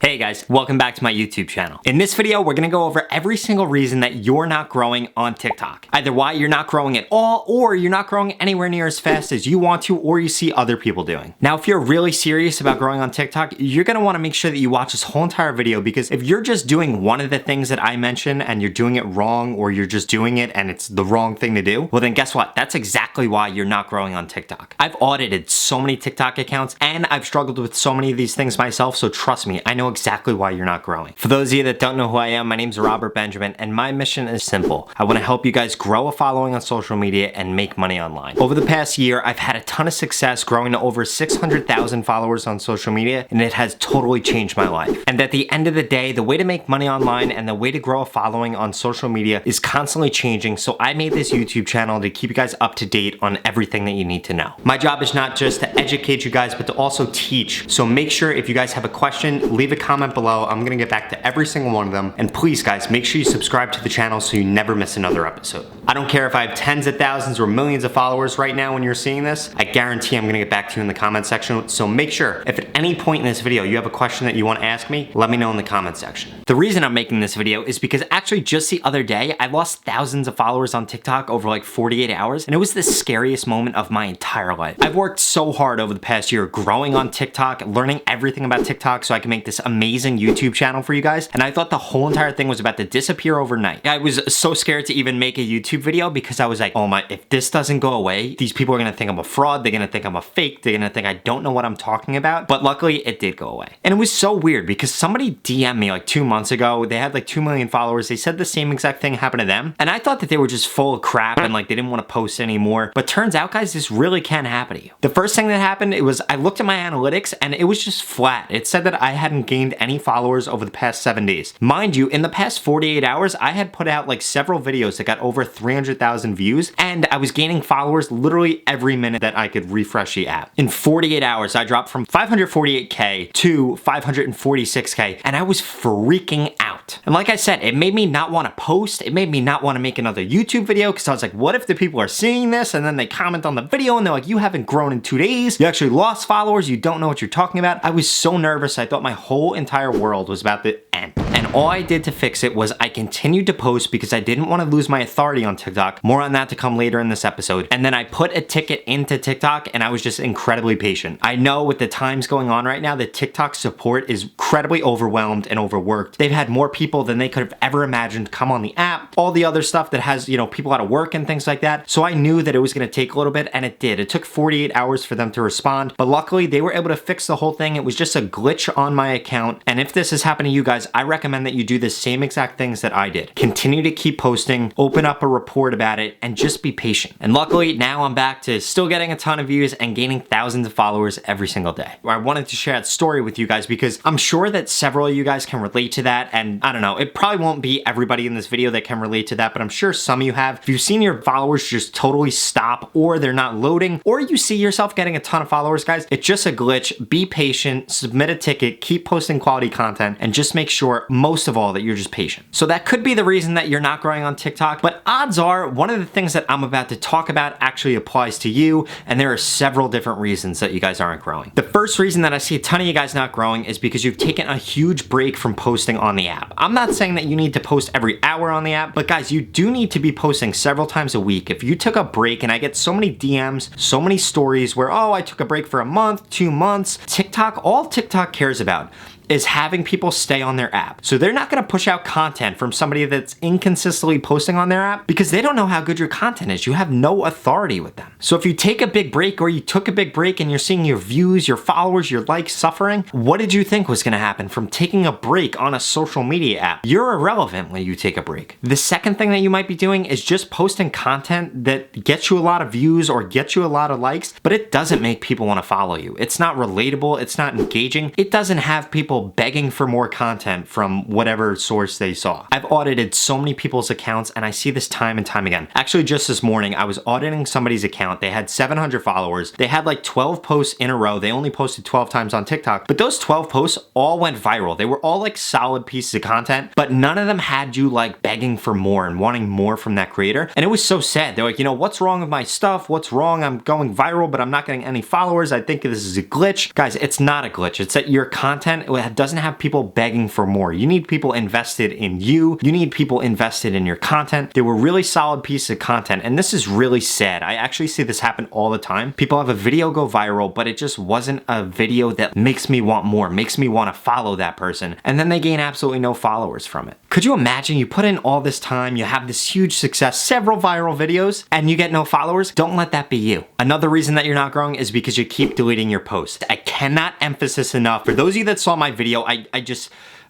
Hey guys, welcome back to my YouTube channel. In this video, we're gonna go over every single reason that you're not growing on TikTok. Either why you're not growing at all, or you're not growing anywhere near as fast as you want to, or you see other people doing. Now, if you're really serious about growing on TikTok, you're gonna wanna make sure that you watch this whole entire video, because if you're just doing one of the things that I mentioned and you're doing it wrong, or you're just doing it and it's the wrong thing to do, well then guess what? That's exactly why you're not growing on TikTok. I've audited so many TikTok accounts and I've struggled with so many of these things myself, so trust me, I know exactly why you're not growing. For those of you that don't know who I am, my name's Robert Benjamin, and my mission is simple. I want to help you guys grow a following on social media and make money online. Over the past year, I've had a ton of success growing to over 600,000 followers on social media, and it has totally changed my life. And at the end of the day, the way to make money online and the way to grow a following on social media is constantly changing, so I made this YouTube channel to keep you guys up to date on everything that you need to know. My job is not just to educate you guys, but to also teach. So make sure if you guys have a question, leave a comment below. I'm gonna get back to every single one of them. And please guys, make sure you subscribe to the channel so you never miss another episode. I don't care if I have tens of thousands or millions of followers right now when you're seeing this, I guarantee I'm gonna get back to you in the comment section. So make sure if at any point in this video you have a question that you wanna ask me, let me know in the comment section. The reason I'm making this video is because actually just the other day, I lost thousands of followers on TikTok over like 48 hours, and it was the scariest moment of my entire life. I've worked so hard over the past year growing on TikTok, learning everything about TikTok so I can make this amazing YouTube channel for you guys, and I thought the whole entire thing was about to disappear overnight. I was so scared to even make a YouTube video because I was like, oh my, if this doesn't go away, these people are gonna think I'm a fraud, they're gonna think I'm a fake, they're gonna think I don't know what I'm talking about. But luckily it did go away. And it was so weird because somebody DM'd me like 2 months ago, they had like 2 million followers, they said the same exact thing happened to them, and I thought that they were just full of crap and like they didn't want to post anymore. But turns out guys, this really can happen to you. The first thing that happened, it was I looked at my analytics and it was just flat. It said that I hadn't gained any followers over the past 7 days. Mind you, in the past 48 hours, I had put out like several videos that got over 300,000 views, and I was gaining followers literally every minute that I could refresh the app. In 48 hours, I dropped from 548K to 546K, and I was freaking out. And like I said, it made me not want to post, it made me not want to make another YouTube video, because I was like, what if the people are seeing this and then they comment on the video and they're like, you haven't grown in 2 days, you actually lost followers, you don't know what you're talking about. I was so nervous, I thought my whole entire world was about to end. And all I did to fix it was I continued to post because I didn't want to lose my authority on TikTok. More on that to come later in this episode. And then I put a ticket into TikTok, and I was just incredibly patient. I know with the times going on right now that TikTok support is incredibly overwhelmed and overworked. They've had more people than they could have ever imagined come on the app. All the other stuff that has, you know, people out of work and things like that. So I knew that it was going to take a little bit, and it did. It took 48 hours for them to respond, but luckily they were able to fix the whole thing. It was just a glitch on my account. And if this has happened to you guys, I recommend that you do the same exact things that I did. Continue to keep posting, open up a report about it, and just be patient. And luckily, now I'm back to still getting a ton of views and gaining thousands of followers every single day. I wanted to share that story with you guys because I'm sure that several of you guys can relate to that, and I don't know, it probably won't be everybody in this video that can relate to that, but I'm sure some of you have. If you've seen your followers just totally stop, or they're not loading, or you see yourself getting a ton of followers, guys, it's just a glitch. Be patient, submit a ticket, keep posting quality content, and just make sure, most of all, that you're just patient. So that could be the reason that you're not growing on TikTok, but odds are one of the things that I'm about to talk about actually applies to you, and there are several different reasons that you guys aren't growing. The first reason that I see a ton of you guys not growing is because you've taken a huge break from posting on the app. I'm not saying that you need to post every hour on the app, but guys, you do need to be posting several times a week. If you took a break, and I get so many DMs, so many stories where, oh, I took a break for a month, 2 months, TikTok, all TikTok cares about is having people stay on their app. So they're not gonna push out content from somebody that's inconsistently posting on their app because they don't know how good your content is. You have no authority with them. So if you take a big break, or you took a big break and you're seeing your views, your followers, your likes suffering, what did you think was gonna happen from taking a break on a social media app? You're irrelevant when you take a break. The second thing that you might be doing is just posting content that gets you a lot of views or gets you a lot of likes, but it doesn't make people wanna follow you. It's not relatable, it's not engaging, it doesn't have people begging for more content from whatever source they saw. I've audited so many people's accounts, and I see this time and time again. Actually, just this morning, I was auditing somebody's account. They had 700 followers. They had like 12 posts in a row. They only posted 12 times on TikTok, but those 12 posts all went viral. They were all like solid pieces of content, but none of them had you like begging for more and wanting more from that creator. And it was so sad. They're like, you know, what's wrong with my stuff? What's wrong? I'm going viral, but I'm not getting any followers. I think this is a glitch. Guys, it's not a glitch. It's that your content that doesn't have people begging for more. You need people invested in you. You need people invested in your content. They were really solid pieces of content, and this is really sad. I actually see this happen all the time. People have a video go viral, but it just wasn't a video that makes me want more, makes me want to follow that person, and then they gain absolutely no followers from it. Could you imagine you put in all this time, you have this huge success, several viral videos, and you get no followers? Don't let that be you. Another reason that you're not growing is because you keep deleting your posts. I cannot emphasize this enough. For those of you that saw my video,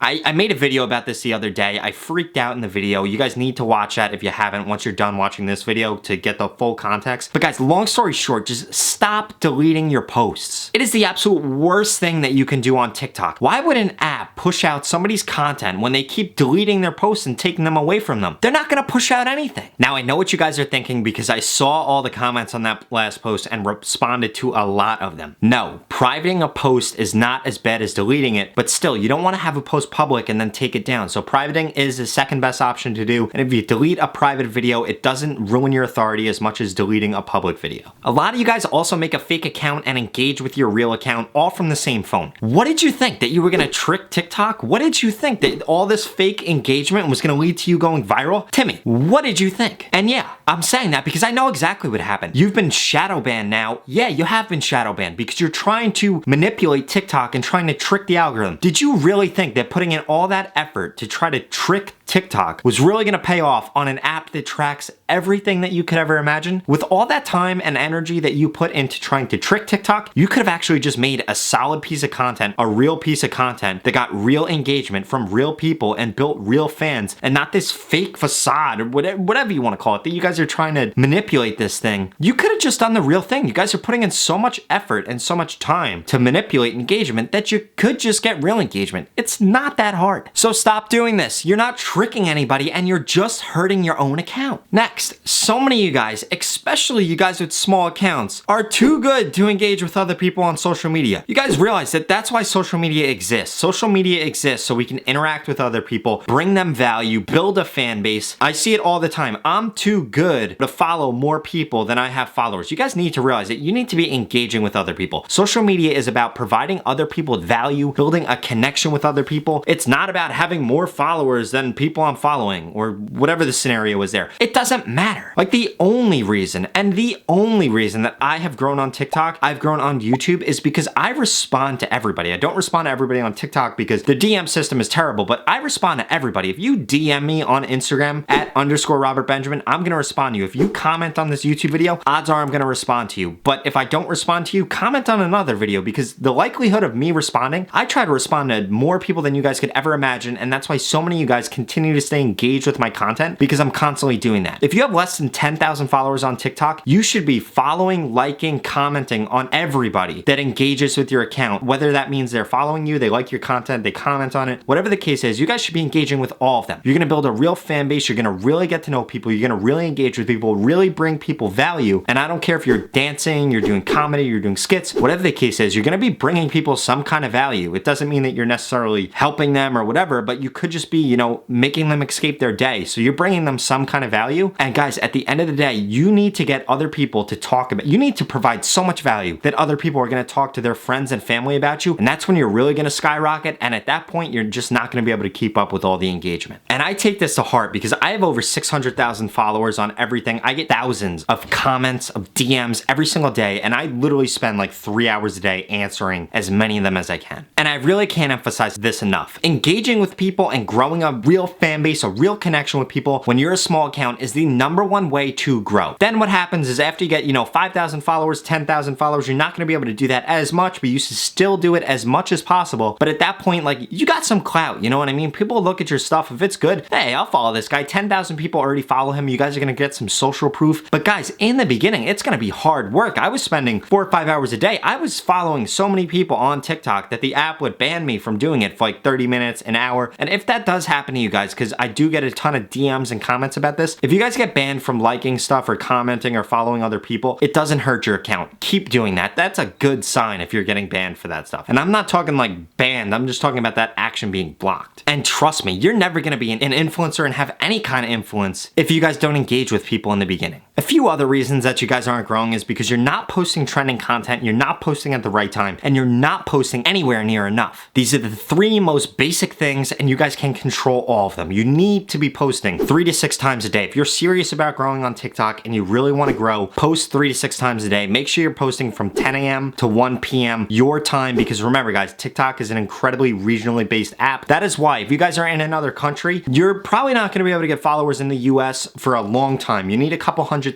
I made a video about this the other day. I freaked out in the video. You guys need to watch that if you haven't once you're done watching this video to get the full context. But guys, long story short, just stop deleting your posts. It is the absolute worst thing that you can do on TikTok. Why would an app push out somebody's content when they keep deleting their posts and taking them away from them? They're not gonna push out anything. Now, I know what you guys are thinking because I saw all the comments on that last post and responded to a lot of them. No, privating a post is not as bad as deleting it, but still, you don't wanna have a post public and then take it down. So privating is the second best option to do. And if you delete a private video, it doesn't ruin your authority as much as deleting a public video. A lot of you guys also make a fake account and engage with your real account all from the same phone. What did you think? That you were gonna trick TikTok? What did you think? That all this fake engagement was gonna lead to you going viral? Timmy, what did you think? And yeah, I'm saying that because I know exactly what happened. You've been shadow banned now. Yeah, you have been shadow banned because you're trying to manipulate TikTok and trying to trick the algorithm. Did you really think that putting in all that effort to try to trick TikTok was really gonna pay off on an app that tracks everything that you could ever imagine? With all that time and energy that you put into trying to trick TikTok, you could have actually just made a solid piece of content, a real piece of content that got real engagement from real people and built real fans, and not this fake facade or whatever you want to call it, that you guys are trying to manipulate this thing. You could have just done the real thing. You guys are putting in so much effort and so much time to manipulate engagement that you could just get real engagement. It's not that hard. So stop doing this. You're not tricking anybody and you're just hurting your own account. Next, so many of you guys, especially you guys with small accounts, are too good to engage with other people on social media. You guys realize that that's why social media exists. Social media exists so we can interact with other people, bring them value, build a fan base. I see it all the time. I'm too good to follow more people than I have followers. You guys need to realize that you need to be engaging with other people. Social media is about providing other people value, building a connection with other people. It's not about having more followers than people I'm following or whatever the scenario is there. It doesn't matter. Like the only reason that I have grown on TikTok, I've grown on YouTube is because I respond to everybody. I don't respond to everybody on TikTok because the DM system is terrible, but I respond to everybody. If you DM me on Instagram at _RobertBenjamin, I'm gonna respond to you. If you comment on this YouTube video, odds are I'm gonna respond to you. But if I don't respond to you, comment on another video because the likelihood of me responding, I try to respond to more people than you guys could ever imagine, and that's why so many of you guys continue to stay engaged with my content because I'm constantly doing that. If you have less than 10,000 followers on TikTok, you should be following, liking, commenting on everybody that engages with your account. Whether that means they're following you, they like your content, they comment on it, whatever the case is, you guys should be engaging with all of them. You're gonna build a real fan base, you're gonna really get to know people, you're gonna really engage with people, really bring people value, and I don't care if you're dancing, you're doing comedy, you're doing skits, whatever the case is, you're gonna be bringing people some kind of value. It doesn't mean that you're necessarily helping them or whatever, but you could just be, you know, making them escape their day. So you're bringing them some kind of value. And guys, at the end of the day, you need to get other people to talk about, you need to provide so much value that other people are gonna talk to their friends and family about you. And that's when you're really gonna skyrocket. And at that point, you're just not gonna be able to keep up with all the engagement. And I take this to heart because I have over 600,000 followers on everything. I get thousands of comments, of DMs every single day. And I literally spend like 3 hours a day answering as many of them as I can. And I really can't emphasize this enough. Engaging with people and growing a real fan base, a real connection with people when you're a small account is the #1 way to grow. Then what happens is after you get, 5,000 followers, 10,000 followers, you're not gonna be able to do that as much, but you should still do it as much as possible. But at that point, like, you got some clout, you know what I mean? People look at your stuff. If it's good, hey, I'll follow this guy. 10,000 people already follow him. You guys are gonna get some social proof. But guys, in the beginning, it's gonna be hard work. I was spending 4 or 5 hours a day. I was following so many people on TikTok that the app would ban me from doing it for like 30 minutes, an hour. And if that does happen to you guys, because I do get a ton of DMs and comments about this, if you guys get banned from liking stuff or commenting or following other people, it doesn't hurt your account. Keep doing that. That's a good sign if you're getting banned for that stuff. And I'm not talking like banned, I'm just talking about that action being blocked. And trust me, you're never gonna be an influencer and have any kind of influence if you guys don't engage with people in the beginning. A few other reasons that you guys aren't growing is because you're not posting trending content, you're not posting at the right time, and you're not posting anywhere near enough. These are the 3 most basic things, and you guys can control all of them. You need to be posting 3 to 6 times a day. If you're serious about growing on TikTok and you really want to grow, post 3 to 6 times a day. Make sure you're posting from 10 a.m. to 1 p.m. your time, because remember guys, TikTok is an incredibly regionally based app. That is why if you guys are in another country, you're probably not going to be able to get followers in the US for a long time. You need a couple 100,000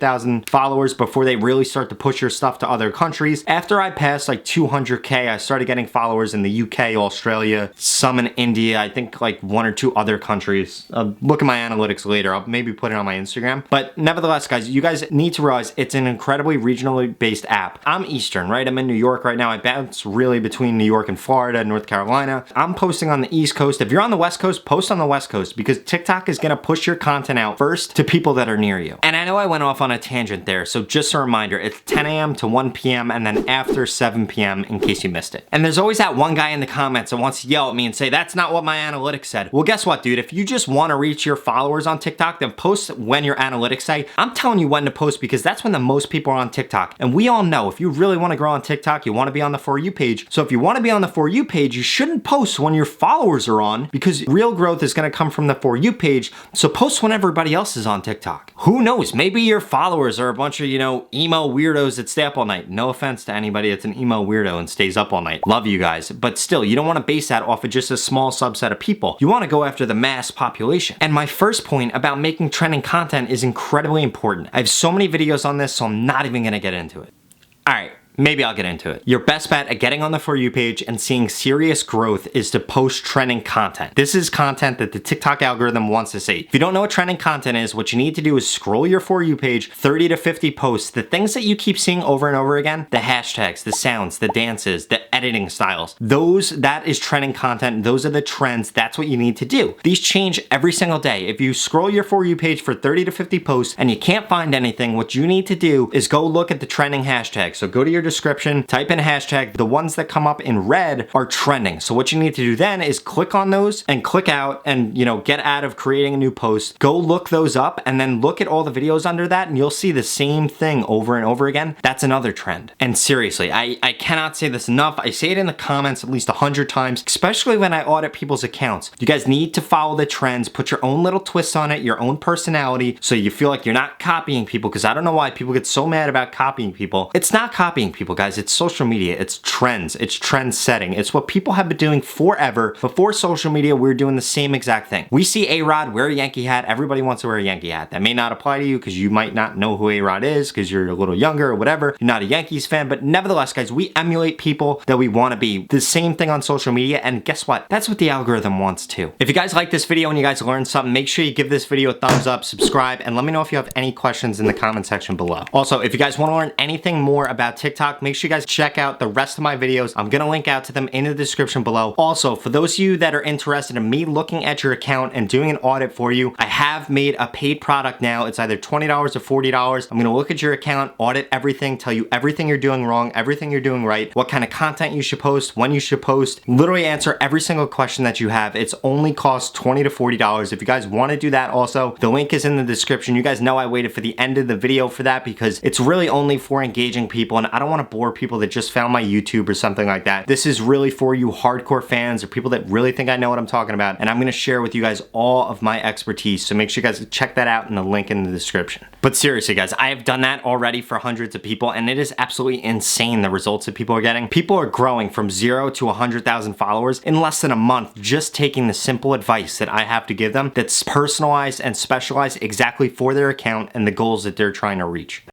followers before they really start to push your stuff to other countries. After I passed like 200K, I started getting followers in the UK, Australia, some in India, I think like 1 or 2 other countries. Look at my analytics later. I'll maybe put it on my Instagram. But nevertheless, guys, you guys need to realize it's an incredibly regionally based app. I'm Eastern, right? I'm in New York right now. I bounce really between New York and Florida, North Carolina. I'm posting on the East Coast. If you're on the West Coast, post on the West Coast, because TikTok is gonna push your content out first to people that are near you. And I know I went off on a tangent there, so just a reminder, it's 10 a.m. to 1 p.m. and then after 7 p.m. in case you missed it. And there's always that one guy in the comments that wants to yell at me and say, that's not what my analytics said. Well, guess what, dude? If you just wanna reach your followers on TikTok, then post when your analytics say. I'm telling you when to post because that's when the most people are on TikTok. And we all know if you really wanna grow on TikTok, you wanna be on the For You page. So if you wanna be on the For You page, you shouldn't post when your followers are on, because real growth is gonna come from the For You page. So post when everybody else is on TikTok. Who knows? Maybe your followers are a bunch of, emo weirdos that stay up all night. No offense to anybody that's an emo weirdo and stays up all night. Love you guys. But still, you don't wanna base that off of just a small subset of people. You wanna go after the mass population. And my first point about making trending content is incredibly important. I have so many videos on this, so I'm not even gonna get into it. All right. Maybe I'll get into it. Your best bet at getting on the For You page and seeing serious growth is to post trending content. This is content that the TikTok algorithm wants to see. If you don't know what trending content is, what you need to do is scroll your For You page, 30 to 50 posts, the things that you keep seeing over and over again, the hashtags, the sounds, the dances, the editing styles. That is trending content. Those are the trends. That's what you need to do. These change every single day. If you scroll your For You page for 30 to 50 posts and you can't find anything, what you need to do is go look at the trending hashtags. So go to your description, type in hashtag, the ones that come up in red are trending. So what you need to do then is click on those and click out and, get out of creating a new post. Go look those up and then look at all the videos under that and you'll see the same thing over and over again. That's another trend. And seriously, I cannot say this enough. I say it in the comments at least 100 times, especially when I audit people's accounts. You guys need to follow the trends, put your own little twist on it, your own personality, so you feel like you're not copying people, because I don't know why people get so mad about copying people. It's not copying people, guys. It's social media. It's trends. It's trend setting. It's what people have been doing forever. Before social media, we were doing the same exact thing. We see A-Rod wear a Yankee hat. Everybody wants to wear a Yankee hat. That may not apply to you because you might not know who A-Rod is because you're a little younger or whatever. You're not a Yankees fan, but nevertheless, guys, we emulate people that we want to be. The same thing on social media, and guess what? That's what the algorithm wants too. If you guys like this video and you guys learned something, make sure you give this video a thumbs up, subscribe, and let me know if you have any questions in the comment section below. Also, if you guys want to learn anything more about TikTok, make sure you guys check out the rest of my videos. I'm gonna link out to them in the description below. Also, for those of you that are interested in me looking at your account and doing an audit for you, I have made a paid product now. It's either $20 or $40. I'm gonna look at your account, audit everything, tell you everything you're doing wrong, everything you're doing right, what kind of content you should post, when you should post, literally answer every single question that you have. It's only cost $20 to $40. If you guys want to do that also, the link is in the description. You guys know I waited for the end of the video for that because it's really only for engaging people, and I don't want to bore people that just found my YouTube or something like that. This is really for you hardcore fans or people that really think I know what I'm talking about, and I'm going to share with you guys all of my expertise, so make sure you guys check that out in the link in the description. But seriously guys, I have done that already for hundreds of people, and it is absolutely insane the results that people are getting. People are growing from 0 to 100,000 followers in less than a month, just taking the simple advice that I have to give them that's personalized and specialized exactly for their account and the goals that they're trying to reach.